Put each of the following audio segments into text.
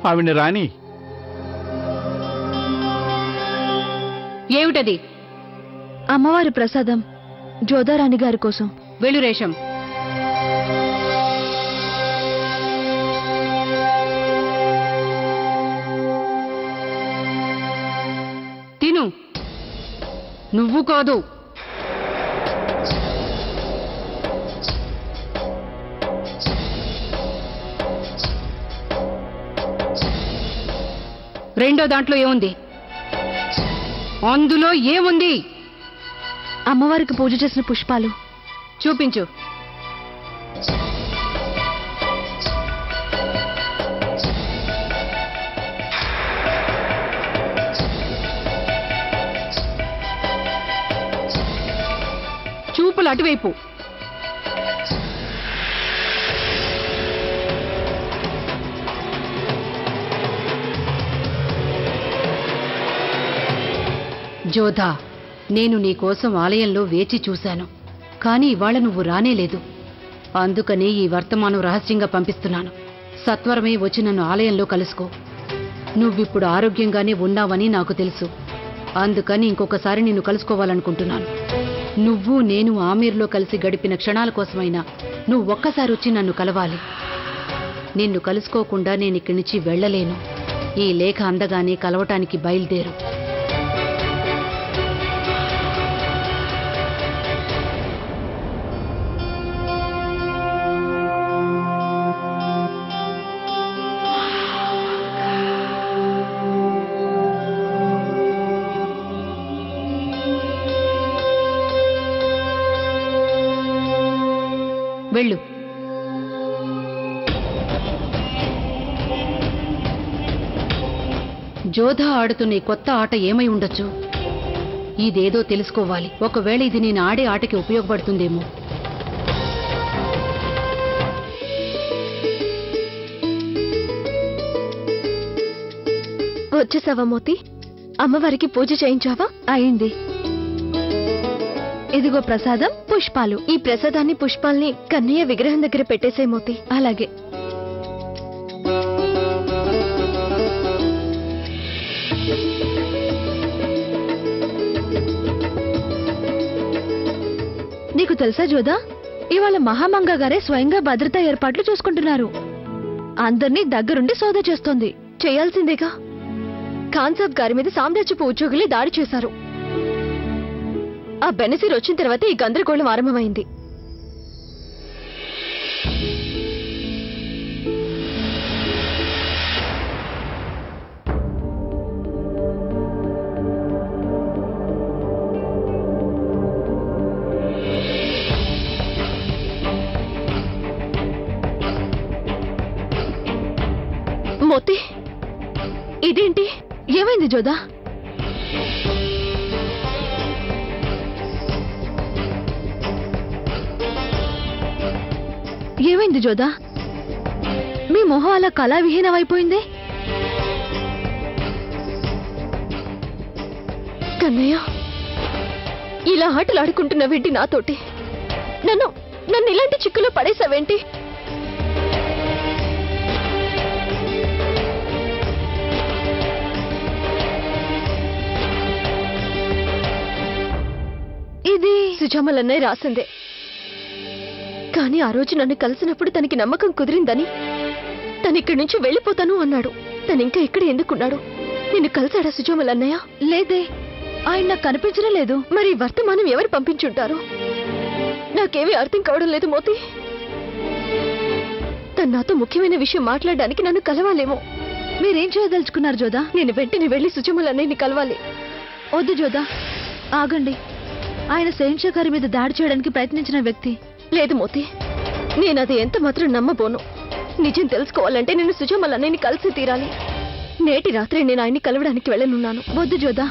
ఆవిడ్ని రాని. ఏమిటది? అమ్మవారి ప్రసాదం జోధారాణి గారి కోసం. వెళ్ళు రేషం. తిను. నువ్వు కాదు. రెండో దాంట్లో ఏముంది? అందులో ఏముంది? అమ్మవారికి పూజ చేసిన పుష్పాలు. చూపించు. చూపులు అటువైపు. జోధా, నేను నీకోసం ఆలయంలో వేచి చూశాను, కానీ ఇవాళ నువ్వు రానేలేదు. అందుకని ఈ వర్తమానం రహస్యంగా పంపిస్తున్నాను. సత్వరమే వచ్చి నన్ను ఆలయంలో కలుసుకో. నువ్విప్పుడు ఆరోగ్యంగానే ఉన్నావని నాకు తెలుసు. అందుకని ఇంకొకసారి నిన్ను కలుసుకోవాలనుకుంటున్నాను. నువ్వు నేను ఆమీర్లో కలిసి గడిపిన క్షణాల కోసమైనా నువ్వు ఒక్కసారి వచ్చి నన్ను కలవాలి. నిన్ను కలుసుకోకుండా నేనిక్కడి నుంచి వెళ్లలేను. ఈ లేఖ అందగానే కలవటానికి బయలుదేరు. వెళ్ళు. జోధా ఆడుతున్న ఈ కొత్త ఆట ఏమై ఉండొచ్చు? ఇదేదో తెలుసుకోవాలి. ఒకవేళ ఇది నేను ఆడే ఆటకి ఉపయోగపడుతుందేమో. వచ్చేసావా మోతి? అమ్మవారికి పూజ చేయించావా? అయింది. ఇదిగో ప్రసాదం, పుష్పాలు. ఈ ప్రసాదాన్ని పుష్పాల్ని కన్నయ్య విగ్రహం దగ్గర పెట్టేసే మోతి. అలాగే. నీకు తెలుసా జోదా, ఇవాళ మహామంగా గారే స్వయంగా భద్రతా ఏర్పాట్లు చూసుకుంటున్నారు. అందర్నీ దగ్గరుండి సోదా చేస్తోంది. చేయాల్సిందేగా. ఖాన్సాబ్ గారి మీద సామ్రాజ్యపు ఉద్యోగులే దాడి చేశారు. ఆ బెనసీర్ వచ్చిన తర్వాత ఈ గందరగోళం ఆరంభమైంది. మోతి, ఇదేంటి? ఏమైంది జోదా? ఏమైంది జోదా? మీ మొహం అలా కళావిహీనమైపోయింది. కన్నయ్య, ఇలా ఆటలు ఆడుకుంటున్నావేంటి నాతోటి? నన్ను ఇలాంటి చిక్కులో పడేసావేంటి? ఇది సుజామలన్నయ్య రాసిందే. కానీ ఆ రోజు నన్ను కలిసినప్పుడు తనకి నమ్మకం కుదిరిందని తనిక్కడి నుంచి వెళ్ళిపోతాను అన్నాడు. తనింకా ఇక్కడ ఎందుకున్నాడు? నిన్ను కలిసాడా సుజామలన్నయ్య? లేదే, ఆయన నాకు కనిపించడం లేదు. మరి వర్తమానం ఎవరు పంపించుంటారు? నాకేమీ అర్థం కావడం లేదు మోతి. తను నాతో ముఖ్యమైన విషయం మాట్లాడడానికి నన్ను కలవాలేమో. మీరేం చేయదలుచుకున్నారు జోదా? నేను వెంటనే వెళ్లి సుజామలన్నయ్యని కలవాలి. వద్దు జోదా, ఆగండి. ఆయన శేన్షా గారి మీద దాడి చేయడానికి ప్రయత్నించిన వ్యక్తి. లేదు మోతి, నేనది ఎంత మాత్రం నమ్మబోను. నిజం తెలుసుకోవాలంటే నేను సుజామలన్నయ్యని కలిసి తీరాలి. నేటి రాత్రి నేను ఆయన్ని కలవడానికి వెళ్ళనున్నాను. వద్దు జోదా,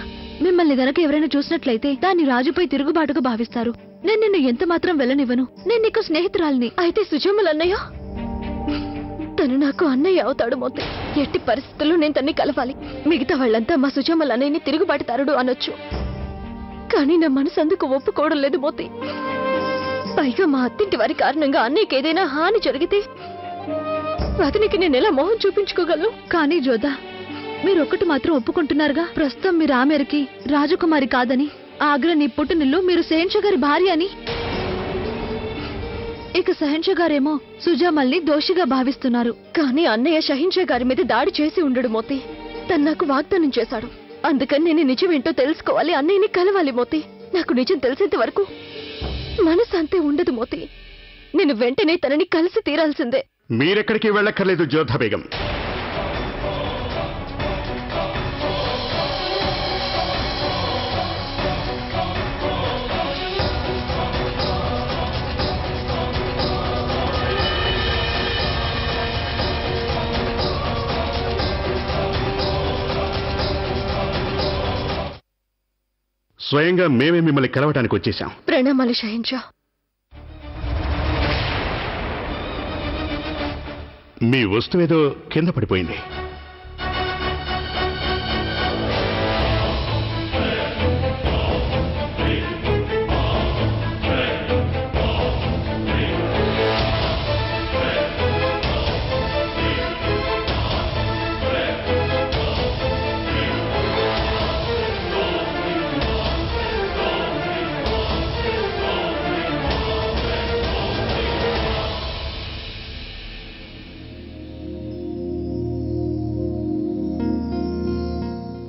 మిమ్మల్ని గనక ఎవరైనా చూసినట్లయితే దాన్ని రాజుపై తిరుగుబాటుగా భావిస్తారు. నేను నిన్ను ఎంత మాత్రం వెళ్ళనివ్వను. నేను నీకు స్నేహితురాలిని. అయితే సుజామలన్నయ్య తను నాకు అన్నయ్య అవుతాడు మోతి. ఎట్టి పరిస్థితుల్లో నేను తన్ని కలవాలి. మిగతా వాళ్ళంతా మా సుజామలన్నయ్యని తిరుగుబాటుతారుడు అనొచ్చు, కానీ నా మనసు అందుకు ఒప్పుకోవడం లేదు మోతి. పైగా మా అత్తింటి వారి కారణంగా అన్నయ్యకి ఏదైనా హాని జరిగితే అతనికి నేను ఎలా మోహం చూపించుకోగలను? కానీ జోదా, మీరు ఒక్కటి మాత్రం ఒప్పుకుంటున్నారుగా, ప్రస్తుతం మీరు ఆమెరికి రాజకుమారి కాదని, ఆగ్రా నీ పుట్టినిల్లు, మీరు శహన్షా గారి భార్య అని. ఇక శహన్షా గారేమో సుజామల్ని దోషిగా భావిస్తున్నారు. కానీ అన్నయ్య షహన్షా గారి మీద దాడి చేసి ఉండడు మోతి. తను నాకు వాగ్దానం చేశాడు. అందుకని నేను నిజమేంటో తెలుసుకోవాలి, అన్నయ్యని కలవాలి మోతి. నాకు నిజం తెలిసేంత వరకు మనశాంతి ఉండదు మోతి. నేను వెంటనే తనని కలిసి తీరాల్సిందే. మీరెక్కడికి వెళ్ళక్కర్లేదు జోధా బేగం. స్వయంగా మేమే మిమ్మల్ని కలవటానికి వచ్చేశాం. ప్రణామాలు షహన్షా. మీ వస్తువేదో కింద పడిపోయింది.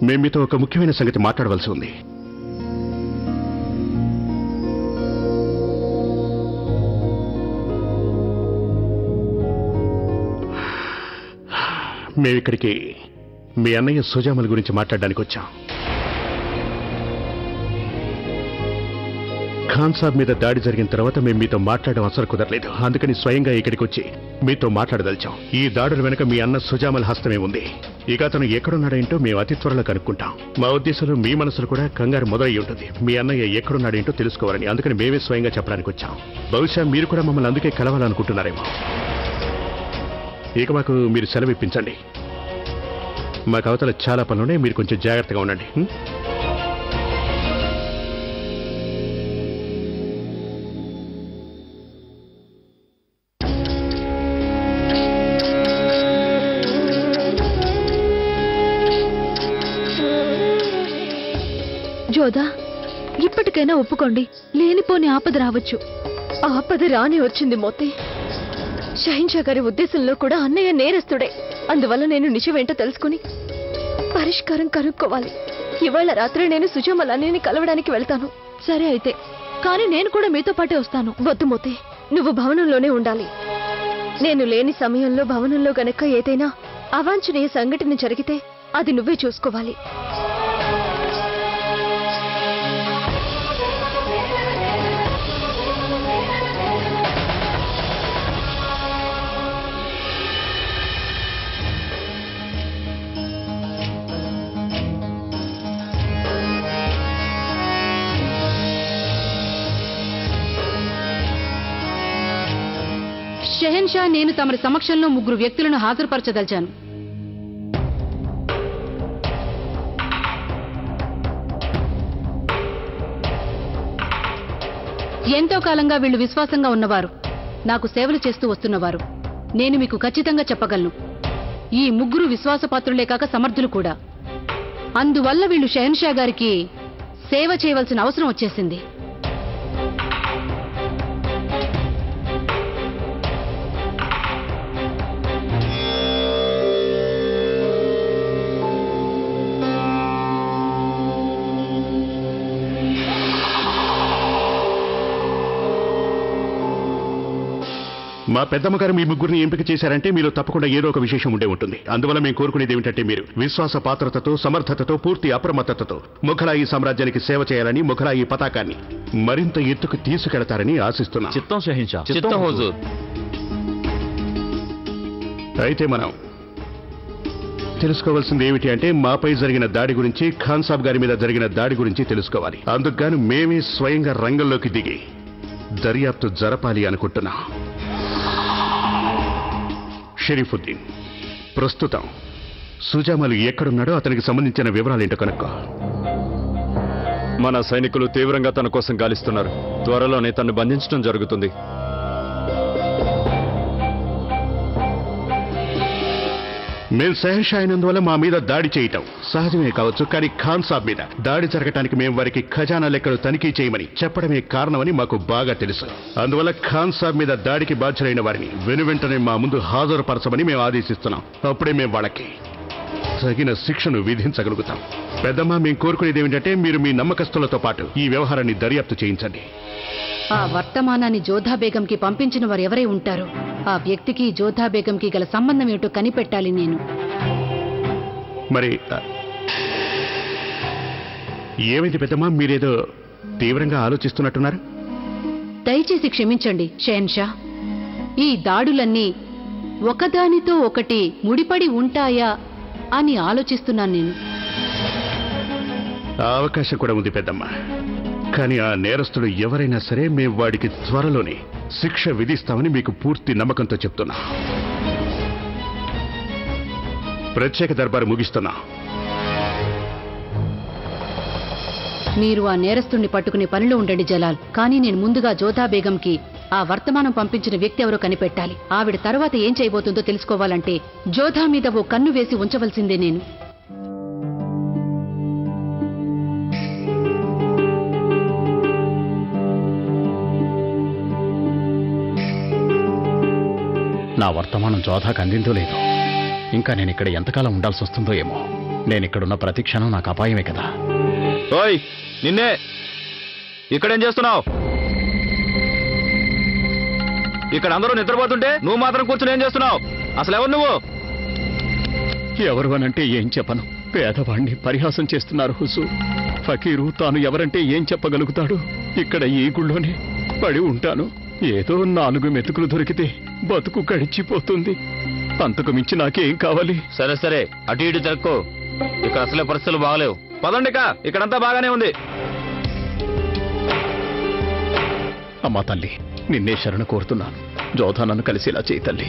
మేము మీతో ఒక ముఖ్యమైన సంగతి మాట్లాడవలసి ఉంది. మేమిక్కడికి మీ అన్నయ్య సుజామల్ గురించి మాట్లాడడానికి వచ్చాం. ఖాన్ సాబ్ మీద దాడి జరిగిన తర్వాత మేము మీతో మాట్లాడడం అసలు కుదరలేదు. అందుకని స్వయంగా ఇక్కడికి వచ్చి మీతో మాట్లాడదలిచాం. ఈ దాడుల వెనుక మీ అన్న సుజామల్ హస్తమే ఉంది. ఇక అతను ఎక్కడున్నాడేంటో మేము అతి త్వరలో కనుక్కుంటాం. మా ఉద్దేశంలో మీ మనసులో కూడా కంగారు మొదలయ్యి ఉంటుంది. మీ అన్నయ్య ఎక్కడున్నాడేంటో తెలుసుకోవాలని. అందుకని మేమే స్వయంగా చెప్పడానికి వచ్చాం. బహుశా మీరు కూడా మమ్మల్ని అందుకే కలవాలనుకుంటున్నారేమో. ఇక మాకు మీరు సెలవు ఇప్పించండి. మాకు అవతల చాలా పనులున్నాయి. మీరు కొంచెం జాగ్రత్తగా ఉండండి. జోదా, ఇప్పటికైనా ఒప్పుకోండి. లేనిపోని ఆపద రావచ్చు. ఆపద రాని వచ్చింది మోతి. షహన్షా గారి ఉద్దేశంలో కూడా అన్నయ్య నేరస్తుడే. అందువల్ల నేను నిజమేంటో తెలుసుకుని పరిష్కారం కనుక్కోవాలి. ఇవాళ రాత్రి నేను సుజామల్ అన్నయ్యని కలవడానికి వెళ్తాను. సరే అయితే, కానీ నేను కూడా మీతో పాటే వస్తాను. వద్దు మోతి, నువ్వు భవనంలోనే ఉండాలి. నేను లేని సమయంలో భవనంలో గనక ఏదైనా అవాంఛనీయ సంఘటన జరిగితే అది నువ్వే చూసుకోవాలి. షహన్షా, నేను తమరి సమక్షంలో 3 వ్యక్తులను హాజరుపరచదలిచాను. ఎంతో కాలంగా వీళ్ళు విశ్వాసంగా ఉన్నవారు, నాకు సేవలు చేస్తూ వస్తున్నవారు. నేను మీకు ఖచ్చితంగా చెప్పగలను, ఈ 3 విశ్వాసపాత్రులే కాక సమర్థులు కూడా. అందువల్ల వీళ్ళు షహన్షా గారికి సేవ చేయవలసిన అవసరం వచ్చేసింది. మా పెద్దమ్మగారు మీ 3 ఎంపిక చేశారంటే మీలో తప్పకుండా ఏదో ఒక విశేషం ఉండే ఉంటుంది. అందువల్ల మేము కోరుకునేది ఏమిటంటే మీరు విశ్వాస పాత్రతతో, సమర్థతతో, పూర్తి అప్రమత్తతతో ముఘలాయి సామ్రాజ్యానికి సేవ చేయాలని, ముఘలాయి పతాకాన్ని మరింత ఎత్తుకు తీసుకెడతారని ఆశిస్తున్నాం. చిత్తం షహన్షా. చిత్తం హుజూర్. అయితే మనం తెలుసుకోవాల్సింది ఏమిటి అంటే, మాపై జరిగిన దాడి గురించి, ఖాన్ సాబ్ గారి మీద జరిగిన దాడి గురించి తెలుసుకోవాలి. అందుకుగాను మేమే స్వయంగా రంగంలోకి దిగి దర్యాప్తు జరపాలి అనుకుంటున్నాం. షరీఫుద్దీన్, ప్రస్తుతం సుజామల్ ఎక్కడున్నాడో అతనికి సంబంధించిన వివరాలేంటో కనుక్కో. మన సైనికులు తీవ్రంగా తన కోసం గాలిస్తున్నారు. త్వరలోనే తను బంధించడం జరుగుతుంది. మేము సహర్ష అయినందువల్ల మా మీద దాడి చేయటం సహజమే కావచ్చు, కానీ ఖాన్ సాబ్ మీద దాడి జరగటానికి మేము వారికి ఖజానా లెక్కలు తనిఖీ చేయమని చెప్పడమే కారణమని మాకు బాగా తెలుసు. అందువల్ల ఖాన్ సాబ్ మీద దాడికి బాధ్యులైన వారిని వెనువెంటనే మా ముందు హాజరుపరచమని మేము ఆదేశిస్తున్నాం. అప్పుడే మేము వాళ్ళకి తగిన శిక్షను విధించగలుగుతాం. పెద్దమ్మ, మేము కోరుకునేది ఏమిటంటే మీరు మీ నమ్మకస్తులతో పాటు ఈ వ్యవహారాన్ని దర్యాప్తు చేయించండి. ఆ వర్తమానాన్ని జోధా బేగంకి పంపించిన వారు ఎవరై ఉంటారు? ఆ వ్యక్తికి జోధా బేగంకి గల సంబంధం ఏమిటో కనిపెట్టాలి నేను. మరి ఏమైంది పెద్దమ్మ, మీరేదో తీవ్రంగా ఆలోచిస్తున్నట్టున్నారు? దయచేసి క్షమించండి షెహన్షా. ఈ దాడులన్నీ ఒకదానితో ఒకటి ముడిపడి ఉంటాయా అని ఆలోచిస్తున్నాను నేను. ఆ అవకాశం కూడా ఉంది పెద్దమ్మ. కానీ ఆ నేరస్తుడు ఎవరైనా సరే మేము వాడికి త్వరలోనే శిక్ష విధిస్తామని మీకు పూర్తి నమ్మకంతో చెప్తున్నా. ప్రత్యేక దర్బారు ముగిస్తున్నా. మీరు ఆ నేరస్తుణ్ణి పట్టుకునే పనిలో ఉండండి జలాల్. కానీ నేను ముందుగా జోధా బేగంకి ఆ వర్తమానం పంపించిన వ్యక్తి ఎవరో కనిపెట్టాలి. ఆవిడ తర్వాత ఏం చేయబోతుందో తెలుసుకోవాలంటే జోధా మీద ఓ కన్ను వేసి ఉంచవలసిందే నేను. నా వర్తమానం జోధాకు అందిందో లేదో, ఇంకా నేను ఇక్కడ ఎంతకాలం ఉండాల్సి వస్తుందో ఏమో. నేను ఇక్కడున్న ప్రతి క్షణం నాకు అపాయమే కదా. ఓయ్ నిన్నే, ఇక్కడేం చేస్తున్నావు? ఇక్కడ అందరూ నిద్రపోతుంటే నువ్వు మాత్రం కూర్చుని ఏం చేస్తున్నావు? అసలు ఎవరు నువ్వు? ఎవరు అనంటే ఏం చెప్పను. పేదవాణ్ణి పరిహాసం చేస్తున్నారు హుజూర్. ఫకీరు తాను ఎవరంటే ఏం చెప్పగలుగుతాడు? ఇక్కడ ఈ గుళ్ళోనే పడి ఉంటాను. ఏదో 4 మెతుకులు దొరికితే బతుకు గడిచిపోతుంది. అంతకు మించి నాకేం కావాలి? సరే సరే, అటు ఇటు తిరక్కో. ఇక్కడ అసలే పరిస్థితులు బాగలేవు. పదండిక, ఇక్కడంతా బాగానే ఉంది. అమ్మా తల్లి, నిన్నే శరణు కోరుతున్నాను. జోధా నన్ను కలిసేలా చేయి తల్లి.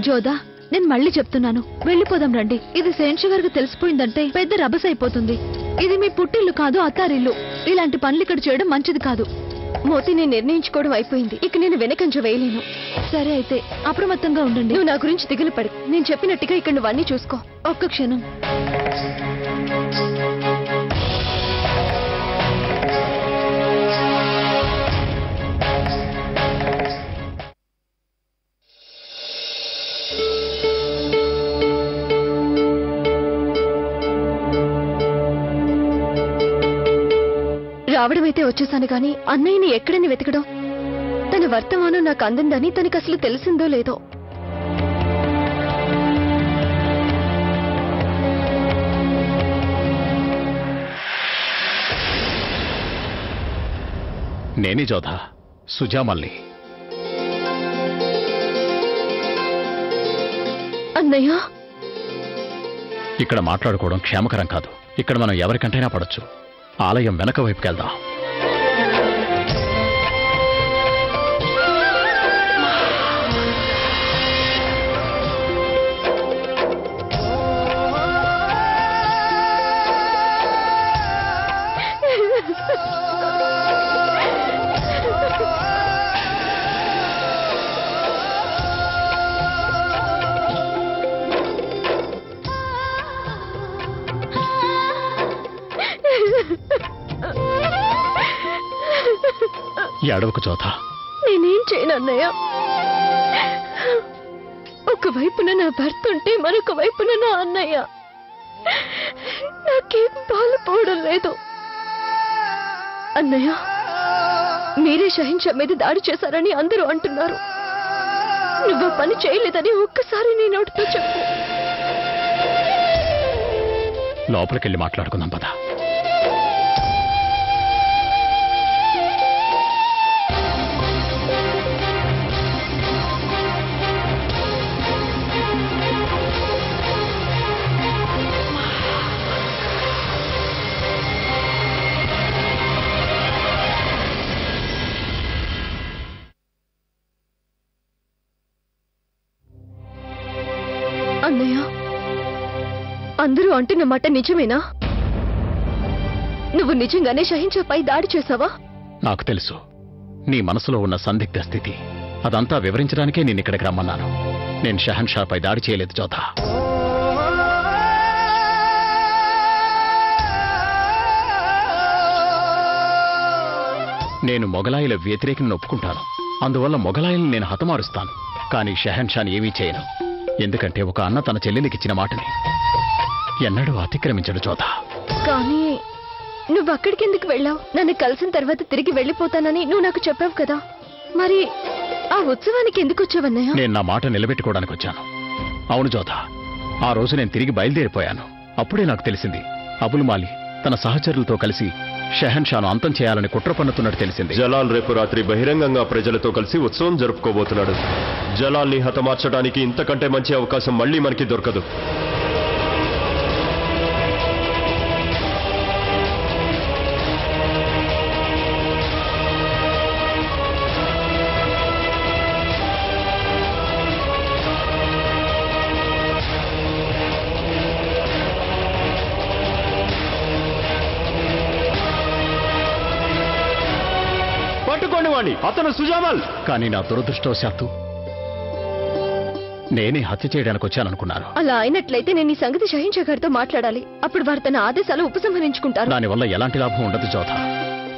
జోధా, నేను మళ్ళీ చెప్తున్నాను, వెళ్ళిపోదాం రండి. ఇది శేన్షా గారికి తెలిసిపోయిందంటే పెద్ద రభస అయిపోతుంది. ఇది మీ పుట్టిల్లు కాదు, అత్తారిల్లు. ఇలాంటి పనులు ఇక్కడ చేయడం మంచిది కాదు. మోతి, నేను నిర్ణయించుకోవడం అయిపోయింది. ఇక నేను వెనకంజ వేయలేను. సరే అయితే అప్రమత్తంగా ఉండండి. నువ్వు నా గురించి దిగులు పడు. నేను చెప్పినట్టుగా ఇక్కడ నువ్వన్నీ చూసుకో. ఒక్క క్షణం. రావడమైతే వచ్చేసాను గాని అన్నయ్యని ఎక్కడని వెతకడం? తన వర్తమానం నాకు అందిందని తనకు అసలు తెలిసిందో లేదో. నేనే జోధా, సుజామల్ని. అన్నయ్య, ఇక్కడ మాట్లాడుకోవడం క్షేమకరం కాదు. ఇక్కడ మనం ఎవరికంటైనా పడొచ్చు. ఆలయం వెనక వైపుకెళ్దాం. ఏడవకు జోధా. నేనేం చేయను అన్నయ్య. ఒకవైపున నా భర్త ఉంటే మరొక వైపున నా అన్నయ్య. నాకేం పాలుపోవడం లేదు. అన్నయ్య, మీరే షహిన్షా మీద దాడి చేశారని అందరూ అంటున్నారు. నువ్వు పని చేయలేదని ఒక్కసారి నీ నోటితో చెప్పు. లోపలికెళ్ళి మాట్లాడుకుందాం పద. అన్నయ్య, అందరూ అంటున్న మాట నిజమేనా? నువ్వు నిజంగానే షహిన్షాపై దాడి చేశావా? నాకు తెలుసు నీ మనసులో ఉన్న సందిగ్ధ స్థితి. అదంతా వివరించడానికే నేను ఇక్కడికి రమ్మన్నాను. నేను షహన్షాపై దాడి చేయలేదు జోధా. నేను మొగలాయిల వ్యతిరేకిని ఒప్పుకుంటాను. అందువల్ల మొగలాయిల్ని నేను హతమారుస్తాను. కానీ షహన్షాని ఏమీ చేయను. ఎందుకంటే ఒక అన్న తన చెల్లెలికిచ్చిన మాటని ఎన్నడూ అతిక్రమించడు జోధా. కానీ నువ్వు అక్కడికి ఎందుకు వెళ్ళావు? నన్ను కలిసిన తర్వాత తిరిగి వెళ్ళిపోతానని నువ్వు నాకు చెప్పావు కదా. మరి ఆ ఉత్సవానికి ఎందుకు వచ్చావన్నయ్య? నేను నా మాట నిలబెట్టుకోవడానికి వచ్చాను. అవును జోధా, ఆ రోజు నేను తిరిగి బయలుదేరిపోయాను. అప్పుడే నాకు తెలిసింది అబుల్ మాలి తన సహచరులతో కలిసి షహన్షాను అంతం చేయాలని కుట్ర పన్నుతున్నట్టు తెలిసింది. జలాల్ రేపు రాత్రి బహిరంగంగా ప్రజలతో కలిసి ఉత్సవం జరుపుకోబోతున్నాడు. జలాల్ని హతమార్చడానికి ఇంతకంటే మంచి అవకాశం మళ్లీ మనకి దొరకదు. పట్టుకోండి వాణ్ణి, అతను సుజామల్. కానీ నా దురదృష్టవశాత్తు నేనే హత్య చేయడానికి వచ్చాననుకున్నాను. అలా అయినట్లయితే నేను ఈ సంగతి షహీన్షా గారితో మాట్లాడాలి. అప్పుడు వారు తన ఆదేశాలు ఉపసంహరించుకుంటారు. దానివల్ల ఎలాంటి లాభం ఉండదు జోధా.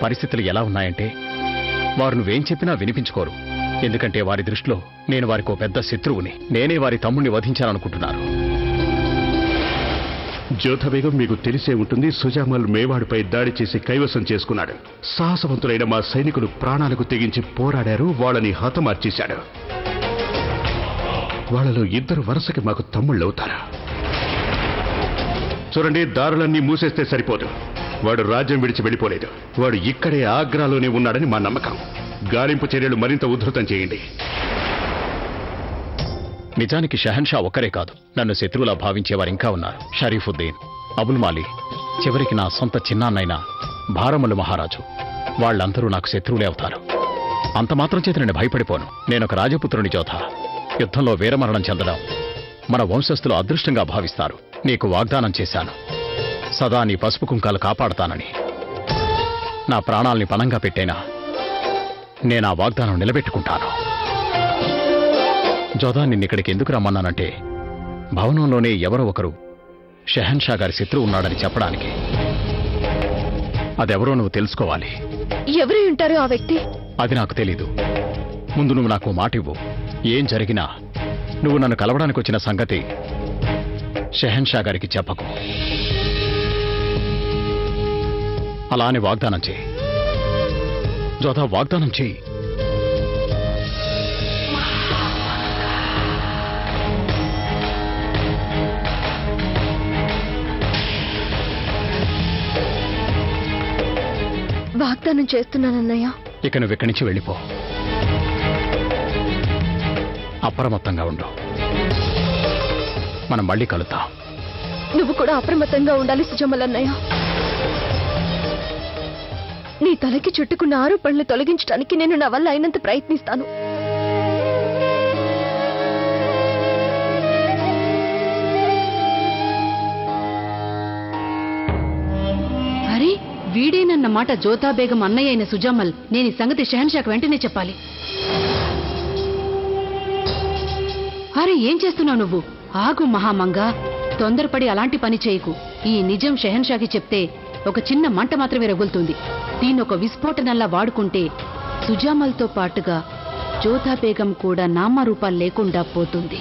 పరిస్థితులు ఎలా ఉన్నాయంటే వారు నువ్వేం చెప్పినా వినిపించుకోరు. ఎందుకంటే వారి దృష్టిలో నేను వారికి ఓ పెద్ద శత్రువుని. నేనే వారి తమ్ముణ్ణి వధించాలనుకుంటున్నారు. జోధా బేగం, మీకు తెలిసే ఉంటుంది, సుజామల్ మేవాడుపై దాడి చేసి కైవసం చేసుకున్నాడు. సాహసవంతులైన మా సైనికులు ప్రాణాలకు తెగించి పోరాడారు. వాళ్ళని హతమార్చేశాడు. వాళ్ళలో ఇద్దరు వరుసకి మాకు తమ్ముళ్ళవుతారు. చూడండి, దారులన్నీ మూసేస్తే సరిపోదు. వాడు రాజ్యం విడిచి వెళ్ళిపోలేదు. వాడు ఇక్కడే ఆగ్రాలోనే ఉన్నాడని మా నమ్మకం. గాలింపు చర్యలు మరింత ఉధృతం చేయండి. నిజానికి షహన్షా ఒక్కరే కాదు, నన్ను శత్రువులా భావించేవారు ఇంకా ఉన్నారు. షరీఫుద్దీన్, అబుల్ మాలి, చివరికి నా సొంత చిన్నాన్నైన భారమల్లు మహారాజు. వాళ్ళందరూ నాకు శత్రువులే అవుతారు. అంత మాత్రం చేత నేను భయపడిపోను. నేనొక రాజపుత్రుని జోధా. యుద్ధంలో వీరమరణం చెందడం మన వంశస్థులు అదృష్టంగా భావిస్తారు. నీకు వాగ్దానం చేశాను, సదా నీ పసుపు కుంకాలు కాపాడతానని. నా ప్రాణాల్ని పణంగా పెట్టైనా నేనా వాగ్దానం నిలబెట్టుకుంటాను. జోధా, నిన్నిక్కడికి ఎందుకు రమ్మన్నానంటే భవనంలోనే ఎవరో ఒకరు షహన్షా గారి శత్రువు ఉన్నాడని చెప్పడానికి. అదెవరో నువ్వు తెలుసుకోవాలి. ఎవరై ఉంటారు ఆ వ్యక్తి? అది నాకు తెలీదు. ముందు నువ్వు నాకు మాట ఇవ్వు. ఏం జరిగినా నువ్వు నన్ను కలవడానికి వచ్చిన సంగతి షహన్షా గారికి చెప్పకు. అలా అని వాగ్దానం చేయి జోధా, వాగ్దానం చేయి. వాగ్దానం చేస్తున్నానన్నయ్య. ఇక నువ్వు ఇక్కడి నుంచి వెళ్ళిపో. అప్రమత్తంగా ఉండు. మనం మళ్ళీ కలుద్దాం. నువ్వు కూడా అప్రమత్తంగా ఉండాలి సుజామల్ అన్నయ్య. నీ తలకి చుట్టుకున్న ఆరోపణలు తొలగించడానికి నేను నా వల్ల అయినంత ప్రయత్నిస్తాను. అరే, వీడేనన్న మాట జోధా బేగం అన్నయ్య అయిన సుజామల్. నేను ఈ సంగతి షహన్షాకు వెంటనే చెప్పాలి. అరే, ఏం చేస్తున్నావు నువ్వు? ఆగు మహామంగా, తొందరపడి అలాంటి పని చేయకు. ఈ నిజం షహన్షాకి చెప్తే ఒక చిన్న మంట మాత్రమే రగులుతుంది. దీన్ని ఒక విస్ఫోటనల్లా వాడుకుంటే సుజామల్తో పాటుగా జోధా బేగం కూడా నామరూపాలు లేకుండా పోతుంది.